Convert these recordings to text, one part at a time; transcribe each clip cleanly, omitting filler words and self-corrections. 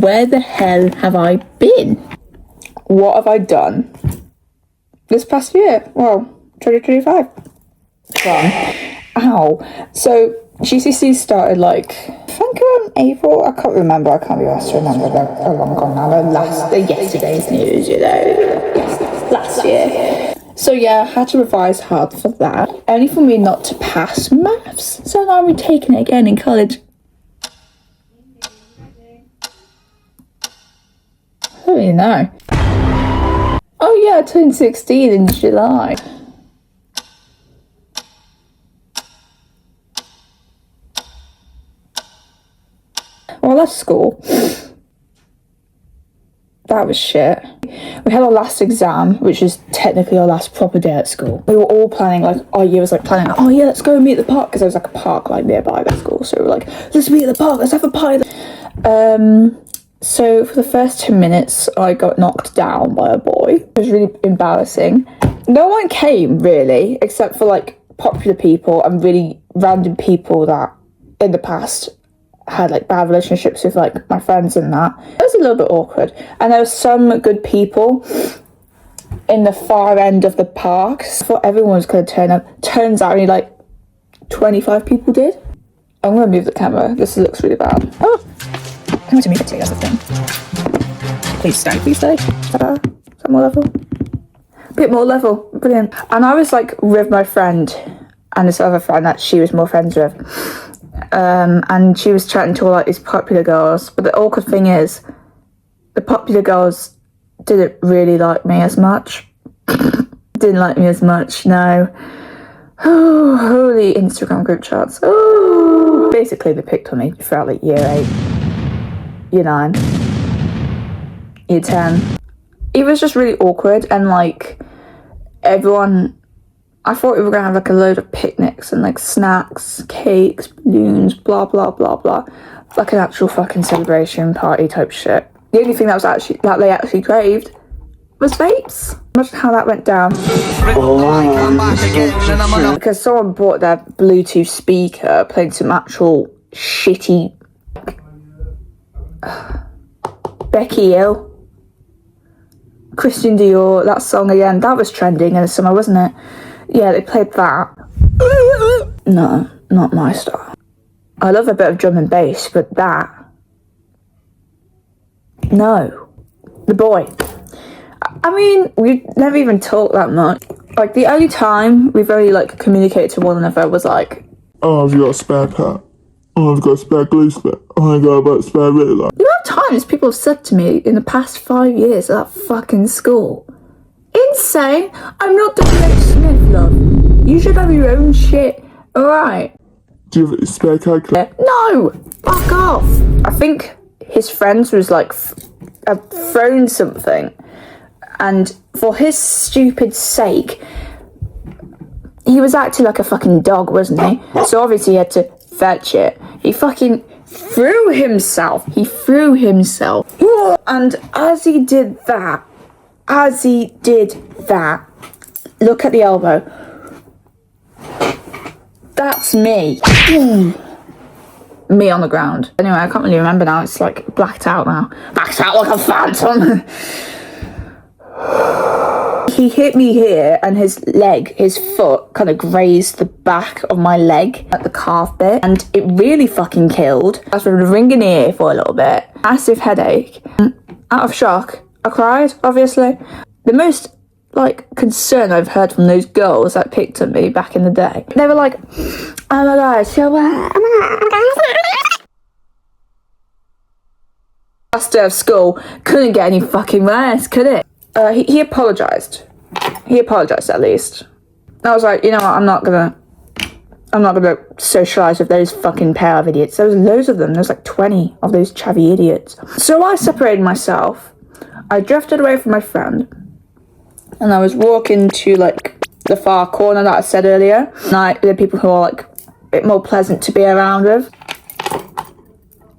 where the hell have I been? What have I done this past year? Well, 2025. Ow. So GCSE started like, I think around April. I can't remember. I can't be asked to remember. They're long gone now. They're yesterday's news, you know. Last year. So yeah, I had to revise hard for that. Only for me not to pass maths. So now I'm retaking it again in college. I don't even know. Oh yeah, I turned 16 in July. Well, I left school. That was shit. We had our last exam, which is technically our last proper day at school. We were all planning, like, our year was like planning, oh yeah, let's go and meet at the park, because there was like a park like nearby at school. So we were like, let's meet at the park, let's have a pie. So for the first 10 minutes, I got knocked down by a boy. It was really embarrassing. No one came, really, except for like popular people and really random people that in the past had like bad relationships with like my friends and that. It was a little bit awkward. And there were some good people in the far end of the park. I thought everyone was going to turn up. Turns out only like 25 people did. I'm going to move the camera. This looks really bad. Oh, I want to move it too, that's the thing. Please stay, please stay. Is that more level? A bit more level, brilliant. And I was like with my friend and this other friend that she was more friends with. And she was chatting to all like these popular girls, but the awkward thing is the popular girls didn't really like me as much. Didn't like me as much, no. Oh, holy Instagram group chats. Oh, basically they picked on me throughout like year 8, year 9, year 10. It was just really awkward, and like everyone, I thought we were going to have like a load of picnics and like snacks, cakes, balloons, blah, blah, blah, blah. Like an actual fucking celebration party type shit. The only thing that they actually craved was vapes. Imagine how that went down. Because someone bought their Bluetooth speaker, playing some actual shitty Becky Hill, Christian Dior, that song again. That was trending in the summer, wasn't it? Yeah, they played that. No, not my style. I love a bit of drum and bass, but that... No. The boy. I mean, we've never even talked that much. Like, the only time we've really, like, communicated to one another was, like... Oh, have you got a spare pet? Oh, I've got a spare glue stick. Oh, I got about a spare ruler. The amount of times people have said to me in the past 5 years at that fucking school... Insane. I'm not WH Smith, love. You should have your own shit. Alright. Do you have a spare calculator? No! Fuck off! I think his friends was like thrown something, and for his stupid sake, he was acting like a fucking dog, wasn't he? So obviously he had to fetch it. He fucking threw himself. And as he did that, look at the elbow. That's me. Me on the ground. Anyway, I can't really remember now. It's like blacked out now. Blacked out like a phantom. He hit me here, and his foot kind of grazed the back of my leg at the calf bit, and it really fucking killed. I was with a ringing ear for a little bit. Massive headache. Out of shock. I cried, obviously. The most, like, concern I've heard from those girls that picked on me back in the day. They were like, oh my god, so last day of school, couldn't get any fucking worse, could it? He apologised. He apologised, at least. I was like, you know what, I'm not gonna socialise with those fucking pair of idiots. There was loads of them. There was like 20 of those chavvy idiots. So I separated myself. I drifted away from my friend, and I was walking to like the far corner that I said earlier. And the people who are like a bit more pleasant to be around with.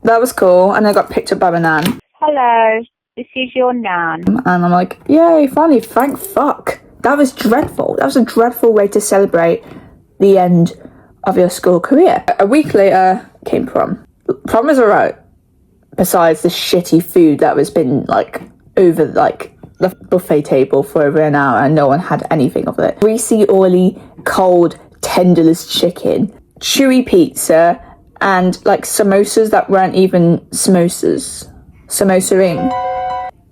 That was cool, and I got picked up by my nan. Hello, this is your nan. And I'm like, yay, finally, thank fuck. That was dreadful. That was a dreadful way to celebrate the end of your school career. A week later came prom. Prom was alright. besides the shitty food that was been like over like the buffet table for over an hour and no one had anything of it. Greasy, oily, cold, tenderless chicken, chewy pizza, and like samosas that weren't even samosas. Samosa-ing.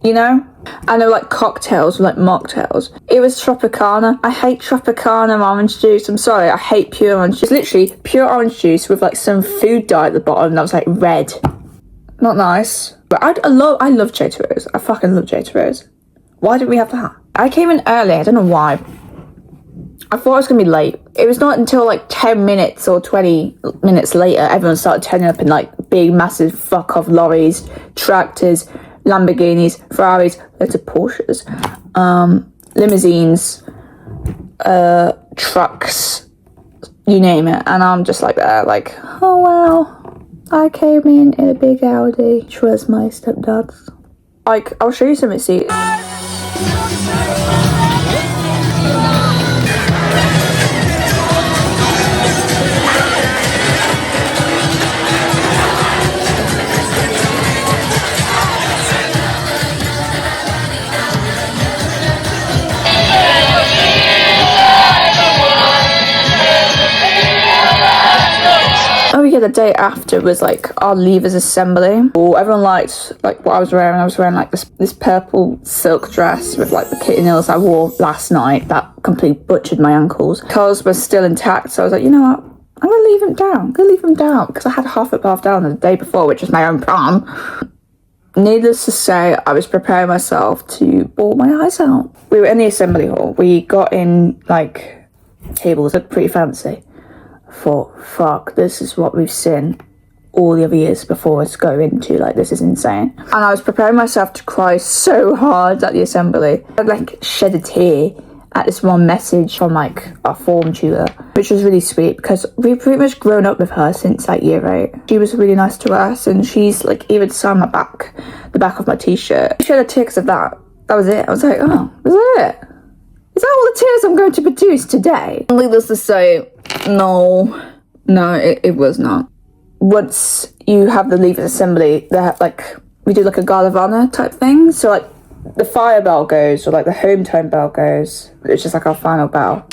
You know? I know like cocktails, like mocktails. It was Tropicana. I hate Tropicana orange juice. I'm sorry, I hate pure orange juice. It's literally pure orange juice with like some food dye at the bottom that was like red. Not nice. But I love J2Os. I fucking love J2Os. Why did we have that? I came in early, I don't know why. I thought I was gonna be late. It was not until like 10 minutes or 20 minutes later everyone started turning up in like big massive fuck off lorries, tractors, Lamborghinis, Ferraris, loads of Porsches, limousines, trucks, you name it. And I'm just like there, like, oh wow, I came in a big Audi, which was my stepdad's. Like, I'll show you some receipts. Oh yeah, the day after was like our leavers assembly. Oh, everyone liked like what I was wearing. I was wearing like this purple silk dress with like the kitten heels I wore last night that completely butchered my ankles. Curls were still intact, so I was like, you know what? I'm gonna leave them down. I'm gonna leave them down because I had half a bath down the day before, which was my own prom. Needless to say, I was preparing myself to bawl my eyes out. We were in the assembly hall. We got in like tables, looked pretty fancy. Thought, fuck, this is what we've seen all the other years before us go into, like, this is insane. And I was preparing myself to cry so hard at the assembly. I'd like shed a tear at this one message from like our form tutor, which was really sweet because we've pretty much grown up with her since like year 8. She was really nice to us, and she's like even signed the back of my t-shirt. She had a tear because of that. That was it. I was like, oh, is that it? Is that all the tears I'm going to produce today? Needless to say, no, it was not. Once you have the leavers assembly, we do like a Guard of Honor type thing. So like the fire bell goes, or like the hometown bell goes. It's just like our final bell.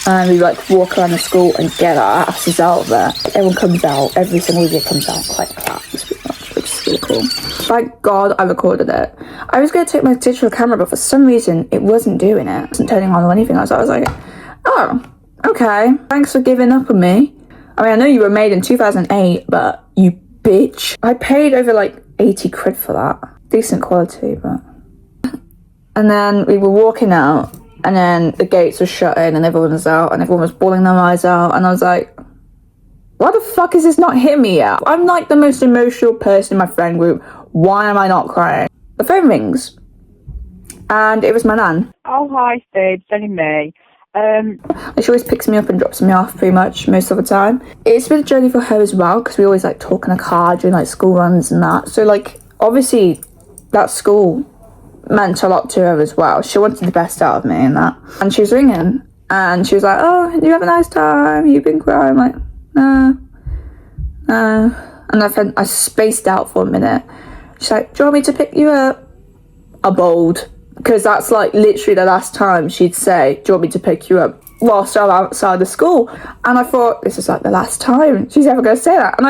And we like walk around the school and get our asses out of there. Everyone comes out, every single year comes out quite claps, pretty much, which is really cool. Thank God I recorded it. I was going to take my digital camera, but for some reason it wasn't doing it. It wasn't turning on or anything. So I was like, oh, okay, thanks for giving up on me. I mean, I know you were made in 2008, but you bitch. I paid over like 80 quid for that. Decent quality, but... And then we were walking out, and then the gates were shutting, and everyone was out, and everyone was bawling their eyes out, and I was like, why the fuck is this not hitting me yet? I'm like the most emotional person in my friend group. Why am I not crying? The phone rings, and it was my nan. Oh, hi, Steve. It's only me. She always picks me up and drops me off pretty much most of the time. It's been a journey for her as well, because we always like talk in a car during like school runs and that. So like, obviously, that school meant a lot to her as well. She wanted the best out of me and that. And she was ringing, and she was like, oh, you have a nice time? You've been crying? I'm like, no. And I spaced out for a minute. She's like, do you want me to pick you up? I bowled. Because that's like literally the last time she'd say, do you want me to pick you up? Whilst I'm outside the school. And I thought, this is like the last time she's ever going to say that. And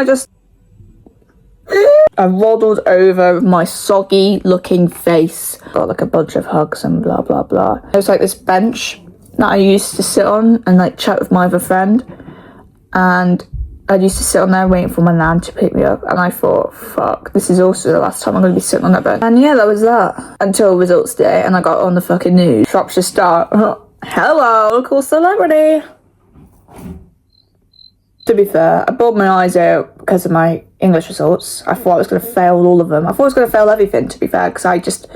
I waddled over with my soggy looking face. Got like a bunch of hugs and blah, blah, blah. There was like this bench that I used to sit on and like chat with my other friend. And I used to sit on there waiting for my nan to pick me up, and I thought, fuck, this is also the last time I'm going to be sitting on that bed. And yeah, that was that. Until results day, and I got on the fucking news. Shropshire Star. Hello, cool celebrity. To be fair, I bawled my eyes out because of my English results. I thought I was going to fail all of them. I thought I was going to fail everything, to be fair, because I just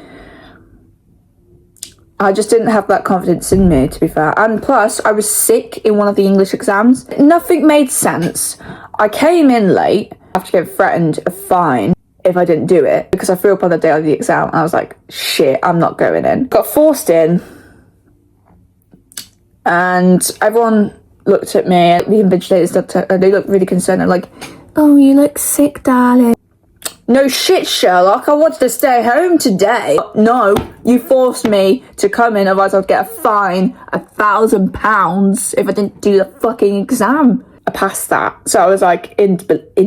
didn't have that confidence in me, to be fair. And plus, I was sick in one of the English exams. Nothing made sense. I came in late after getting threatened a fine if I didn't do it, because I threw up on the day of the exam. And I was like, shit, I'm not going in. Got forced in. And everyone looked at me. The invigilators looked at her. They looked really concerned. They're like, oh, you look sick, darling. No shit, Sherlock, I wanted to stay home today. No, you forced me to come in, otherwise I'd get a fine, £1,000 if I didn't do the fucking exam. I passed that. So I was like in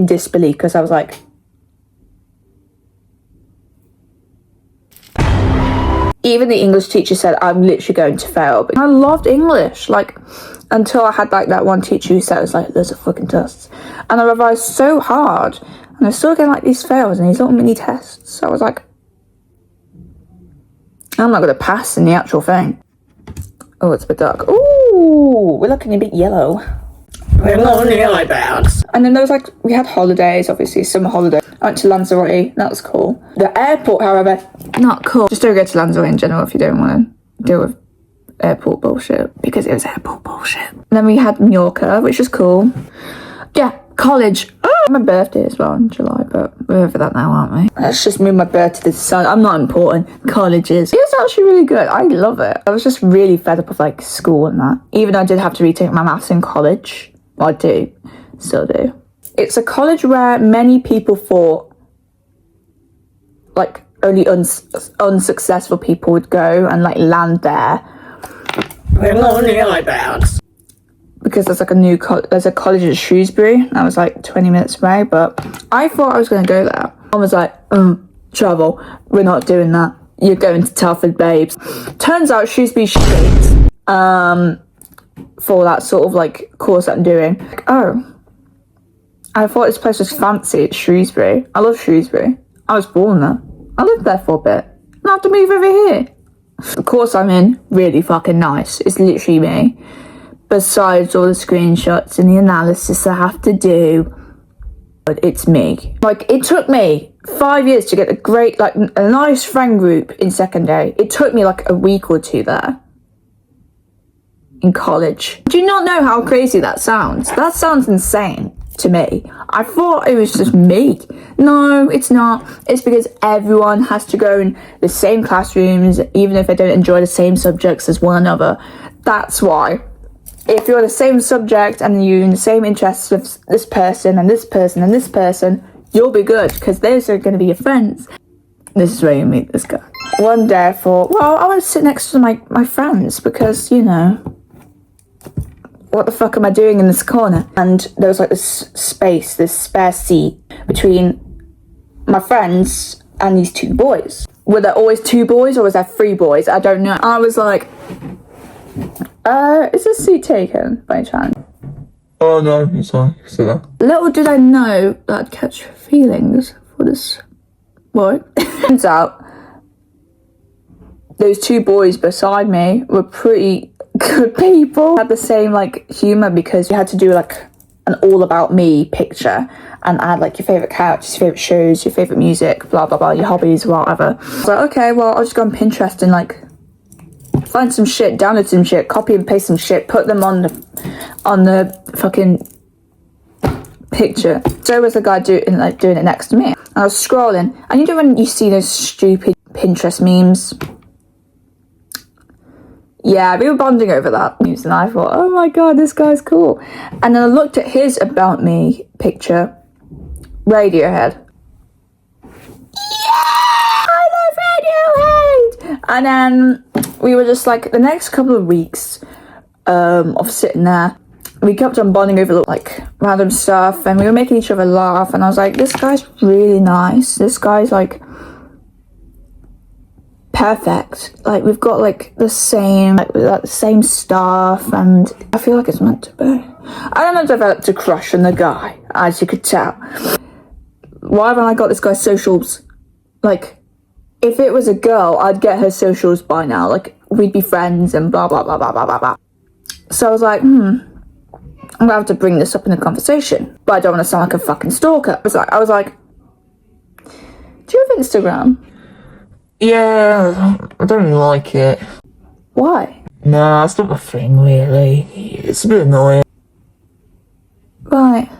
disbelief, because I was like, even the English teacher said I'm literally going to fail. But I loved English, like, until I had like that one teacher who said it was like, there's a fucking tests. And I revised so hard, and I still getting like these fails and these little mini tests. So I was like, I'm not going to pass in the actual thing. Oh, it's a bit dark. Ooh, we're looking a bit yellow. We're not yellow bags. And then there was like, we had holidays, obviously, summer holiday. I went to Lanzarote, that was cool. The airport, however, not cool. Just don't go to Lanzarote in general if you don't want to deal with airport bullshit, because it was airport bullshit. And then we had Mallorca, which was cool. Yeah, college. Oh, my birthday as well in July, but we're over that now, aren't we? Let's just move my birthday to the sun. I'm not important. Colleges. It was actually really good. I love it. I was just really fed up with like school and that. Even though I did have to retake my maths in college. Well, I do. Still do. It's a college where many people thought like only unsuccessful people would go and like land there. We're not yellow bags. Because there's like there's a college at Shrewsbury. I was like 20 minutes away, but I thought I was going to go there. I was like, travel, we're not doing that. You're going to Telford, babes. Turns out Shrewsbury shit for that sort of like course that I'm doing. Like, oh, I thought this place was fancy. It's Shrewsbury. I love Shrewsbury. I was born there. I lived there for a bit. I have to move over here. The course I'm in, really fucking nice. It's literally me. Besides all the screenshots and the analysis I have to do, but it's me. Like, it took me 5 years to get a nice friend group in secondary. It took me like a week or two there. In college. Do you not know how crazy that sounds? That sounds insane to me. I thought it was just me. No, it's not. It's because everyone has to go in the same classrooms, even if they don't enjoy the same subjects as one another. That's why. If you're the same subject and you're in the same interests with this person and this person and this person, you'll be good, because those are going to be your friends. This is where you meet this guy. One day I thought, well, I want to sit next to my friends, because, you know, what the fuck am I doing in this corner? And there was like this space, this spare seat between my friends and these two boys. Were there always two boys or was there three boys? I don't know. I was like, is this seat taken by chance? Oh no, it's fine. Sit down. Little did I know that I'd catch feelings for this boy. Turns out, those two boys beside me were pretty good people. Had the same like humour, because you had to do like an all about me picture and add like your favourite characters, your favourite shows, your favourite music, blah blah blah, your hobbies, whatever. I was like, okay, well, I'll just go on Pinterest and like find some shit, download some shit, copy and paste some shit, put them on the fucking picture. So was the guy doing it next to me. I was scrolling, and you know when you see those stupid Pinterest memes? Yeah, we were bonding over that news, and I thought, oh my god, this guy's cool. And then I looked at his about me picture, Radiohead. Yeah, I love Radiohead. And then we were just like, the next couple of weeks of sitting there, we kept on bonding over like random stuff, and we were making each other laugh. And I was like, this guy's really nice. This guy's like perfect. Like, we've got like the same stuff, and I feel like it's meant to be. I don't know, developed a crush on the guy, as you could tell. Why haven't I got this guy's socials? Like, if it was a girl, I'd get her socials by now. Like, we'd be friends and blah blah blah blah blah blah blah. So I was like, I'm gonna have to bring this up in a conversation, but I don't want to sound like a fucking stalker. I was like, do you have Instagram? Yeah, I don't really like it. Why? Nah, it's not my thing, really. It's a bit annoying. Right.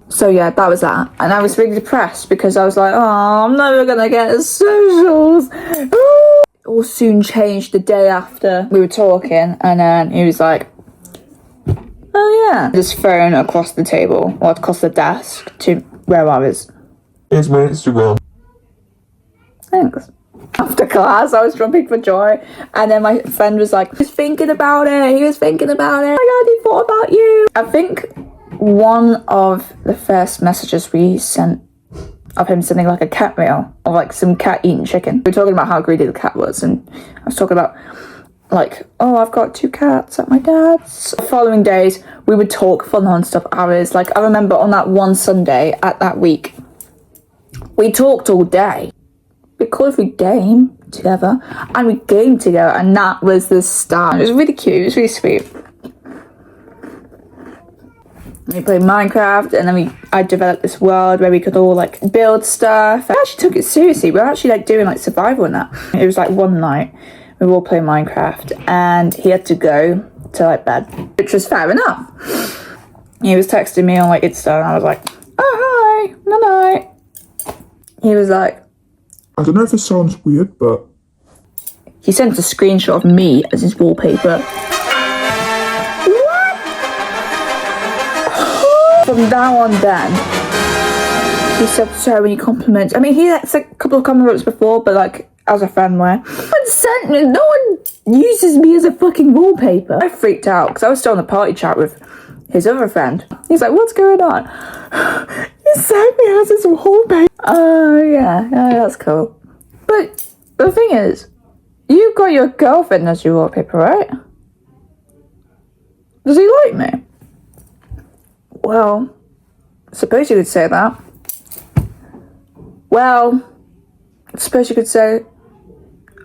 So yeah, that was that. And I was really depressed, because I was like, oh, I'm never gonna get his socials. It all soon changed the day after we were talking, and then he was like, oh yeah. His phone across the table, or across the desk to where I was. Here's my Instagram. Thanks. After class, I was jumping for joy, and then my friend was like, he was thinking about it. Oh my god, he thought about you. I think one of the first messages we sent of him sending like a cat meal, or like some cat eating chicken. We were talking about how greedy the cat was, and I was talking about like, oh, I've got 2 cats at my dad's. The following days, we would talk for non-stop hours. Like, I remember on that one Sunday at that week, we talked all day. Because we game together, and we gamed together, and that was the start. It was really cute, it was really sweet. We played Minecraft, and then I developed this world where we could all like build stuff. I actually took it seriously. We were actually like doing like survival and that. It was like one night, we were all playing Minecraft, and he had to go to like bed, which was fair enough. He was texting me on like Insta, and I was like, oh hi, night night. He was like, I don't know if this sounds weird, but he sent a screenshot of me as his wallpaper. What? From now on then, he said so many compliments. I mean, he had a couple of compliments before, but like, as a friend where, no one uses me as a fucking wallpaper. I freaked out, because I was still on the party chat with his other friend. He's like, what's going on? He sent me as his wallpaper. Oh, yeah, that's cool. But the thing is, you've got your girlfriend as your wallpaper, right? Does he like me? Well, I suppose you could say that. Well, I suppose you could say,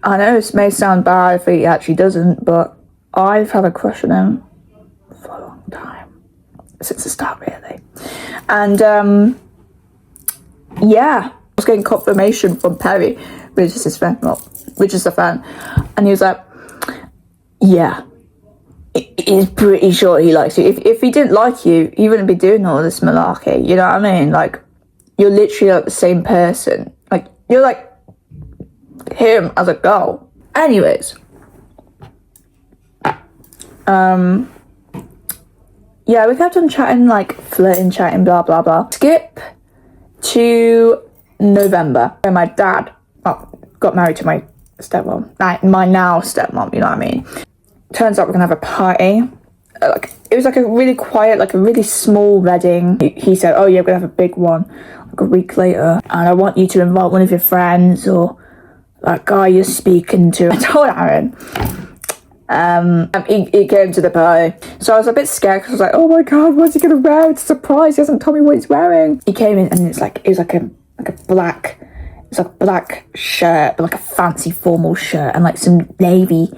I know this may sound bad if he actually doesn't, but I've had a crush on him for a long time. Since the start, really. And, yeah, I was getting confirmation from Perry, which is his friend, well, which is the fan, and he was like, yeah, he's pretty sure he likes you. If he didn't like you, he wouldn't be doing all this malarkey, you know what I mean? Like, you're literally like the same person. Like, you're like him as a girl. Anyways, yeah, we kept on chatting, like flirting, chatting, blah blah blah. Skip to November, when my dad got married to my stepmom, my now stepmom, you know what I mean? Turns out we're gonna have a party. Like, it was like a really quiet, like a really small wedding. He said, oh yeah, we're gonna have a big one like a week later, and I want you to invite one of your friends or that guy you're speaking to. I told Aaron. He came to the party, so I was a bit scared because I was like, oh my god, what's he gonna wear? It's a surprise, he hasn't told me what he's wearing. He came in and it was like a black shirt, but like a fancy formal shirt, and like some navy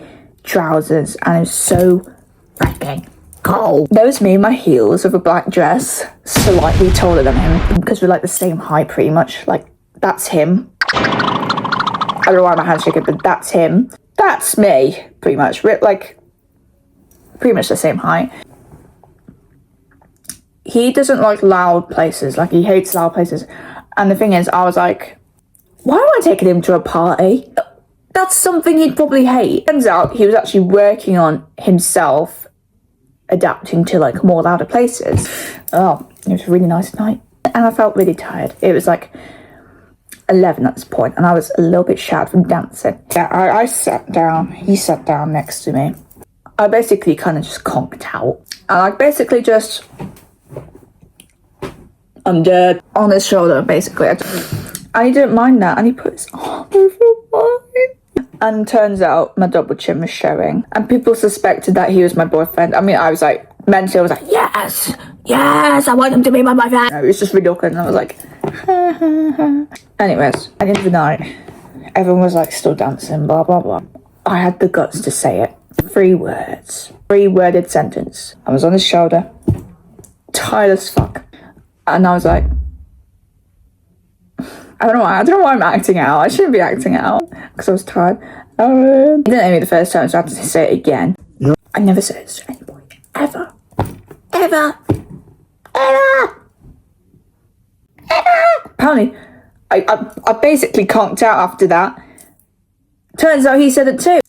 trousers, and it was so freaking cold. There was me in my heels with a black dress, slightly taller than him, because we're like the same height pretty much. Like, that's him. I don't know why my hand's shaking, but that's him. That's me, pretty much. We're like pretty much the same height. He doesn't like loud places, like he hates loud places. And the thing is, I was like, why am I taking him to a party? That's something he'd probably hate. Turns out he was actually working on himself adapting to like more louder places. Oh, it was a really nice night. And I felt really tired. It was like 11 at this point, and I was a little bit shattered from dancing. Yeah, I sat down. He sat down next to me. I basically kind of just conked out. I like basically just, I'm dead on his shoulder, basically. And he didn't mind that, and he put his arm over mine. And turns out my double chin was showing, and people suspected that he was my boyfriend. I mean, I was like, mentally, I was like, yes, I want him to be my boyfriend. No, it was just really awkward, and I was like, ha, ha, ha. Anyways, at the end of the night, everyone was like still dancing, blah, blah, blah. I had the guts to say it. 3 words. 3-worded sentence. I was on his shoulder, tired as fuck. And I was like, I don't know why I'm acting out. I shouldn't be acting out, because I was tired. He didn't know me the first time, so I had to say it again. Yep. I never said this to anybody. Ever. Apparently, I basically conked out after that. Turns out he said it too.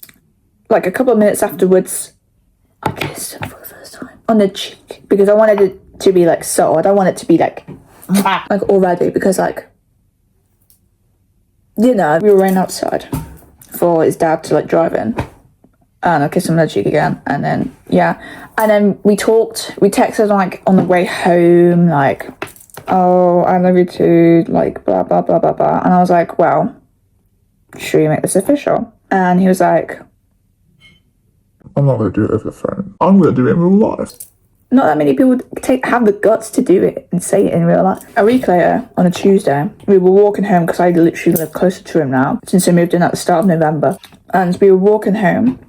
Like a couple of minutes afterwards, I kissed him for the first time on the cheek, because I wanted it to be like subtle. I don't want it to be like already, because like you know, we were waiting outside for his dad to like drive in. And I kissed him on the cheek again. And then, yeah. And then we talked, we texted like on the way home, like, oh, I love you too, like, blah, blah, blah, blah, blah. And I was like, well, should we make this official? And he was like, I'm not going to do it over the phone. I'm going to do it in real life. not that many people have the guts to do it and say it in real life. A week later, on a Tuesday, we were walking home because I literally live closer to him now since we moved in at the start of November. And we were walking home,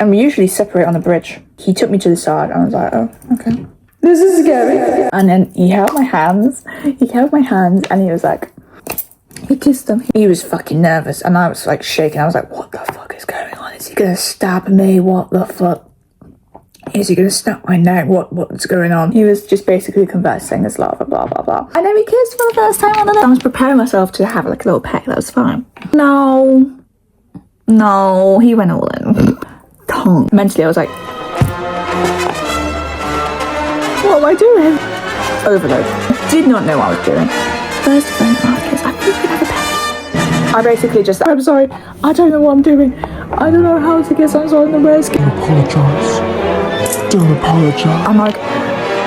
and we usually separate on the bridge. He took me to the side, and I was like, oh, okay. This is scary. And then he held my hands. And he was like, he kissed them. He was fucking nervous, and I was like shaking. I was like, what the fuck is going on? Is he gonna stab me? What the fuck? Is he gonna snap my neck? What's going on? He was just basically conversing as blah, blah, blah, blah, blah. And then we kissed for the first time on the lips. I was preparing myself to have like a little peck. That was fine. No, he went all in. Tongue. Mentally, I was like, what am I doing? Overload. Did not know what I was doing. First phone kiss. I think we have a peck. I basically just, I'm sorry. I don't know what I'm doing. I don't know how to kiss. I'm sorry. The worst. Don't apologise. Don't apologise. I'm like,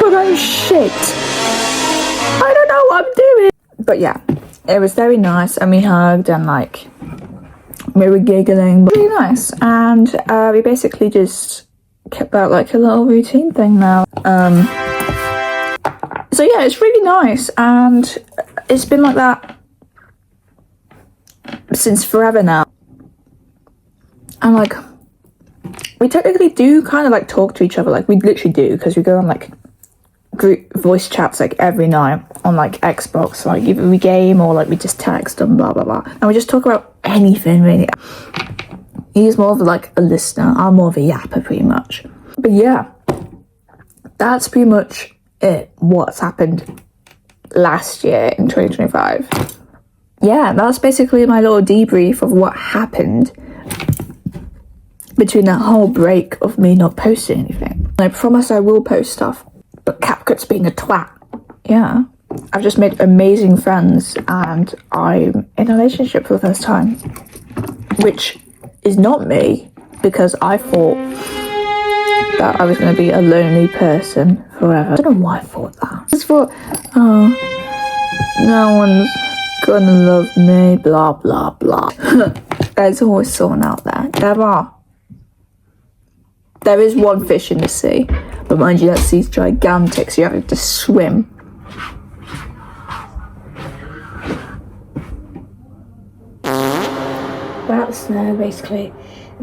but I'm shit. I don't know what I'm doing. But yeah, it was very nice, and we hugged and like we were giggling, but really nice. And we basically just kept that like a little routine thing now. So yeah, it's really nice, and it's been like that since forever now. And like, we technically do kind of like talk to each other, like we literally do, because we go on like group voice chats like every night on like Xbox, like either we game or like we just text and blah blah blah, and we just talk about anything really. He's more of like a listener, I'm more of a yapper pretty much. But yeah, that's pretty much it, what's happened last year in 2025. Yeah, that's basically my little debrief of what happened between that whole break of me not posting anything. I promise I will post stuff, but CapCut's being a twat. Yeah, I've just made amazing friends, and I'm in a relationship for the first time, which is not me, because I thought that I was going to be a lonely person forever. I don't know why I thought that. I just thought, oh, no one's gonna love me, blah blah blah. There's always someone out there. There is one fish in the sea, but mind you, that sea's gigantic, so you have to swim. About the snow,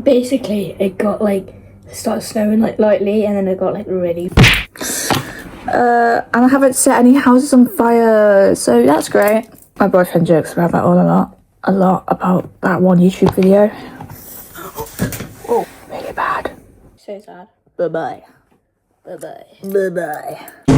basically it got like, started snowing like lightly, and then it got like really. And I haven't set any houses on fire, so that's great. My boyfriend jokes about that a lot about that one YouTube video. Oh, really bad. So sad. Bye-bye. Bye bye. Bye-bye.